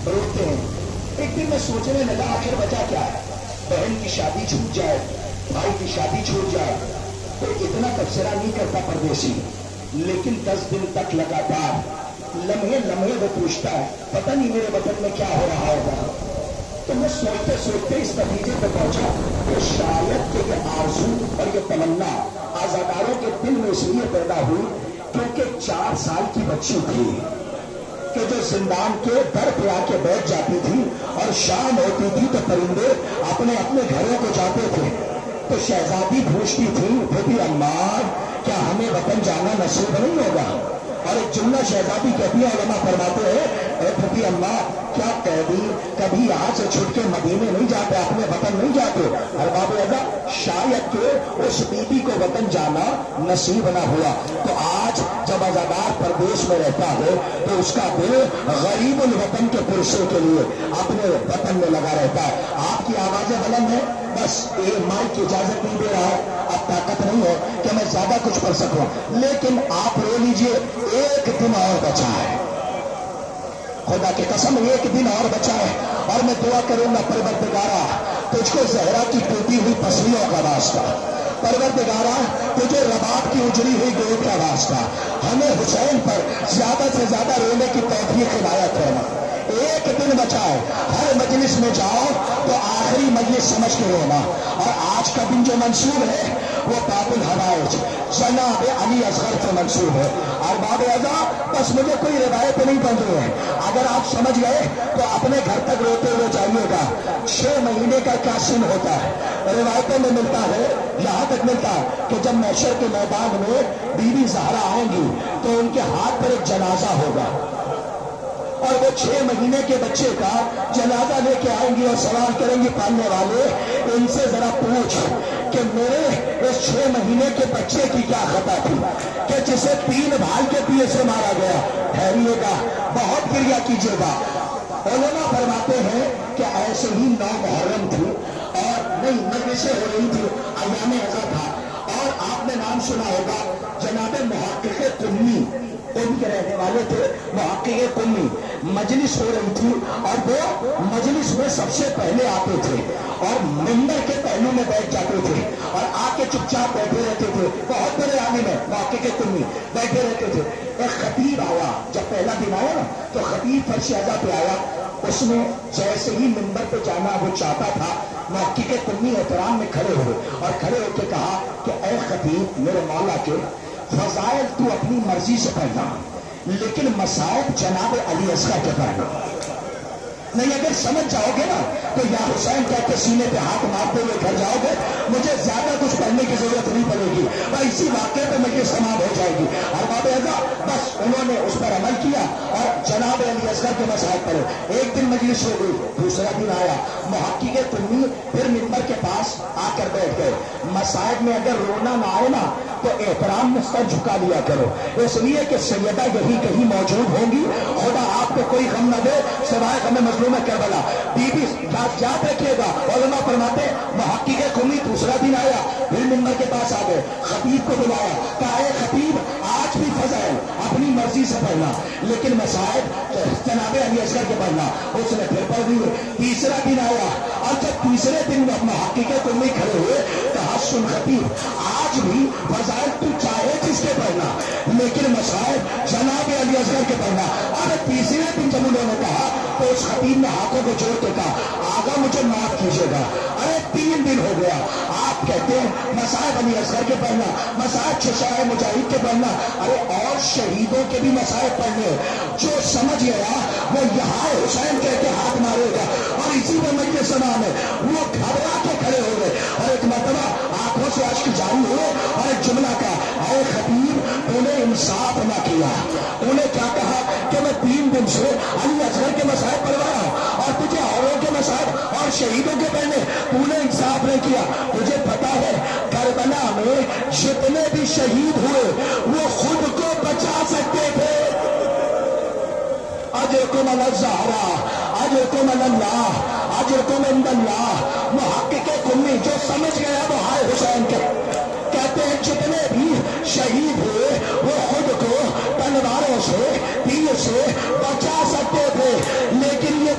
روتے ہیں. ایک دن میں سوچنے لگا آخر وجہ کیا ہے. بہن کی شادی چھوٹ جائے, بھائی کی شادی چھوٹ جائے تو اتنا تبصرہ نہیں کرتا پردیسی, لیکن 10 دن تک لگاتار لمحے لمحے وہ پوچھتا ہے پتہ نہیں میرے وطن میں کیا ہو رہا ہوگا. تو میں سوچتے سوچتے اس نتیجے پہ پہنچا کہ شاید کہ یہ آرزو اور یہ تمنا آزاداروں کے دل میں اس لیے پیدا ہوئی کیونکہ 4 سال کی بچی تھی کہ جو زندان کے در پہ آ کے بیٹھ جاتی تھی اور شام ہوتی تھی تو پرندے اپنے اپنے گھروں کو جاتے تھے. تو شہزادی پوچھتی تھی پھوپھی اماں کیا ہمیں وطن جانا نصیب نہیں ہوگا. اور ایک جملہ شہزادی کہتی ہے, علماء فرماتے ہیں اے پھوپھی اماں کیا قیدی کبھی یہاں سے چھٹ کے مدینے نہیں جاتے, اپنے وطن نہیں جاتے. ارباب اعظم شاید کہ اس بیٹی کو وطن جانا نصیب نہ ہوا. تو آج جب آزادار پردیش میں رہتا ہے تو اس کا دل غریب الوطن کے پرسے کے لیے اپنے وطن میں لگا رہتا ہے. آپ کی آوازیں بلند ہیں, بس یہ مائک کی اجازت نہیں دے رہا ہے, اب طاقت نہیں ہے کہ میں زیادہ کچھ پڑھ سکوں, لیکن آپ رو لیجئے ایک دن اور بچا ہے. خدا کی قسم ایک دن اور بچا ہے. اور میں دعا کروں گا پروردگارا تجھ کو زہرا کی ٹوٹی ہوئی پسلیوں کا واسطہ, پروردگارا تجھے رباب کی اجڑی ہوئی گود کا واسطہ, ہمیں حسین پر زیادہ سے زیادہ رونے کی توفیق عنایت فرما. ایک دن بچا ہے, ہر مجلس میں جاؤ تو آخری مجلس سمجھ کے رونا. اور آج کا دن جو منصوب ہے وہ باب الحوائج جناب علی اصغر سے منصوب ہے. اور باب اعظم بس مجھے کوئی روایت نہیں بن رہی ہے, اگر آپ سمجھ گئے تو اپنے گھر تک روتے ہوئے جائیے گا. 6 مہینے کا کیا سن ہوتا ہے روایتوں میں ملتا ہے, یہاں تک ملتا ہے کہ جب محشر کے میدان میں بی بی زہرا آئیں گی تو ان کے ہاتھ پر ایک جنازہ ہوگا اور وہ 6 مہینے کے بچے کا جنازہ لے کے آئیں گی اور سوال کریں گی پالنے والے ان سے ذرا پوچھ کہ میرے اس 6 مہینے کے بچے کی کیا خطا تھی کہ جسے 3 بھائی کے پیے سے مارا گیا. ٹھہریے گا, بہت گریہ کیجیے گا. علماء فرماتے ہیں کہ ایسے ہی 9 محرم تھی اور نہیں مجلسیں ہو رہی تھی, ایام ازا تھا, اور آپ نے نام سنا ہوگا جناب محقق قمی, ان کے رہنے والے تھے محقق قمی. مجلس ہو رہی تھی اور وہ مجلس میں سب سے پہلے آتے تھے اور ممبر کے پہلو میں بیٹھ جاتے تھے اور آ کے چپ چاپ بیٹھے رہتے تھے. بہت بڑے عالم ہے محقق قمی, بیٹھے رہتے تھے. ایک خطیب آیا, جب پہلا دن آیا نا تو خطیب فرش اعلیٰ پہ آیا. اس نے جیسے ہی ممبر پہ جانا وہ چاہتا تھا, محقق قمی احترام میں کھڑے ہوئے اور کھڑے ہو کے کہا کہ اے خطیب میرے مولا کے فضائل تو اپنی مرضی سے پڑھنا, لیکن مصائب جناب علی اصغر کے پڑھنا نہیں. اگر سمجھ جاؤ گے نا تو یا حسین کہہ کے سینے پہ ہاتھ مارتے ہوئے گھر جاؤ گے, مجھے زیادہ کچھ پڑھنے کی ضرورت نہیں پڑے گی, اور اسی واقعے پہ مجھے سماعت ہو جائے گی. اور باب اعظم بس انہوں نے اس پر عمل کیا اور جناب علی اصغر کے مسائل پڑھے. ایک دن مجلس ہو گئی, دوسرا دن آیا, محقق قمی پھر ممبر کے پاس آ کر بیٹھ گئے. مسائل میں اگر رونا نہ آئے نا تو احترام میں سر جھکا لیا کرو, اس لیے کہ سیدہ یہی کہیں موجود ہوں گی, خدا آپ کو کوئی غم نہ دے سوائے غم مظلوم کربلا. بی بی یاد رکھیے گا. علماء فرماتے محقق قمی دوسرا دن آیا, پھر ممبر کے پاس آ گئے, خطیب کو بلایا, کہا اے خطیب آج بھی فضائل اپنی مرضی سے پڑھنا, لیکن مسائل جناب علی اصغر کے پڑھنا. اس نے پھر پڑھ دی. تیسرا دن آیا اور جب تیسرے دن محقق قمی کھڑے ہوئے کہا سن خطیب آج بھی فضائل تو چاہے جس کے پڑھنا, لیکن مسائل جناب علی اصغر کے پڑھنا. اب تیسرے دن جب انہوں نے کہا تو اس خطیب نے ہاتھوں کو جوڑ کے کہا آگا مجھے معاف کیجیے گا, ارے 3 دن ہو گیا آپ کہتے ہیں مسائل علی اصغر کے پڑھنا, مسائل ششائے مجاہد کے پڑھنا, ارے اور شہیدوں کے بھی مسائل پڑھنے. جو سمجھ گیا وہ یہاں حسین کہہ کے ہاتھ مارے گا اور اسی میں مجلس سلام ہے وہ گھبرا کے کھڑے ہو گئے اور ایک مرتبہ آنکھوں سے اشک جاری ہوئے اور ایک جملہ کہا اے خطیب تو نے انصاف نہ کیا. انہیں کیا کہا کہ میں 3 دن سے علی اصغر کے مسائل پڑھوا رہا ہوں اور تجھے اوروں کے مسائل اور شہیدوں کے پڑھنے, تو نے انصاف نہیں کیا. تجھے پتا ہے کربلا میں جتنے بھی شہید ہوئے وہ خود کو بچا سکتے تھے. اجرکم علی الزہرا اجرکم علی اللہ اجرکم عند اللہ. محقق قمی جو سمجھ گیا وہ ہائے حسین کہتے ہیں جتنے بھی شہید ہوئے وہ خود کو تلواروں سے تیر سے بچا سکتے تھے, لیکن یہ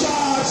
4